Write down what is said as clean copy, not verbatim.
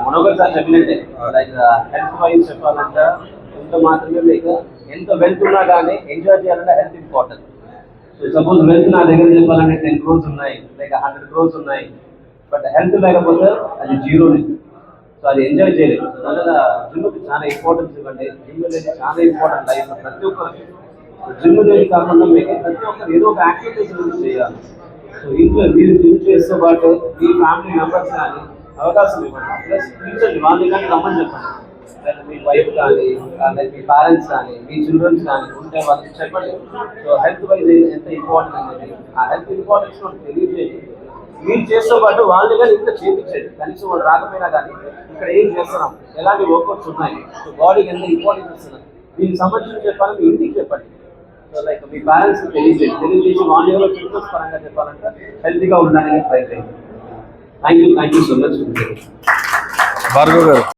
మనోగర్ చెప్పినట్టే like health wise చెప్పాలంటే ఎంత మాత్రమే మీకు ఎంత వెల్త్ ఉన్నా కానీ ఎంజాయ్ చేయాలంటే health important. So suppose wealth నా దగ్గర చెప్పాలంటే 10 crores ఉన్నాయి, లేక 100 crores ఉన్నాయి, బట్ హెల్త్ లేకపోతే అది జీరోనే. సో అది ఎంజాయ్ చేయలేదు. అందువల్ల జిమ్కి చాలా ఇంపార్టెన్స్ ఇవ్వండి. జిమ్ అనేది చాలా ఇంపార్టెంట్ లైఫ్ ప్రతి ఒక్కరికి. జిమ్ అనేది కాకుండా మీకు ప్రతి ఒక్కరు ఏదో ఒక యాక్టివిటీస్ చేయాలి. సో ఇంట్లో మీరు జిమ్ చేస్తూ పాటు మీ ఫ్యామిలీ మెంబర్స్ కానీ అవకాశం ఇవ్వండి. ప్లస్ ఫ్యూచర్ వాళ్ళని కానీ రమ్మని చెప్పండి. లైక్ మీ వైఫ్ కానీ, లైక్ మీ పేరెంట్స్ కానీ, మీ చిల్డ్రన్స్ కానీ ఉంటే వాళ్ళకి చెప్పండి. సో హెల్త్ వైజ్ ఎంత ఇంపార్టెంట్ అనేది ఆ హెల్త్ ఇంపార్టెన్స్ తెలియజేయండి. మీరు చేస్తూ పాటు వాళ్ళని కానీ ఇంకా చేయించండి. కనీసం వాళ్ళు రాకపోయినా కానీ ఇక్కడ ఏం చేస్తున్నాం, ఎలాంటి వర్కౌట్స్ ఉన్నాయి, సో బాడీకి ఎంత ఇంపార్టెన్స్ ఇస్తున్నాం, దీనికి సంబంధించి చెప్పాలని మీ ఇంటికి చెప్పండి. సో లైక్ మీ పేరెంట్స్ తెలియజేసి వాళ్ళ ఫిట్నెస్ పరంగా చెప్పాలంటే హెల్తీగా ఉండడానికి ట్రై చేయండి. Thank you so much Bhargav గారు.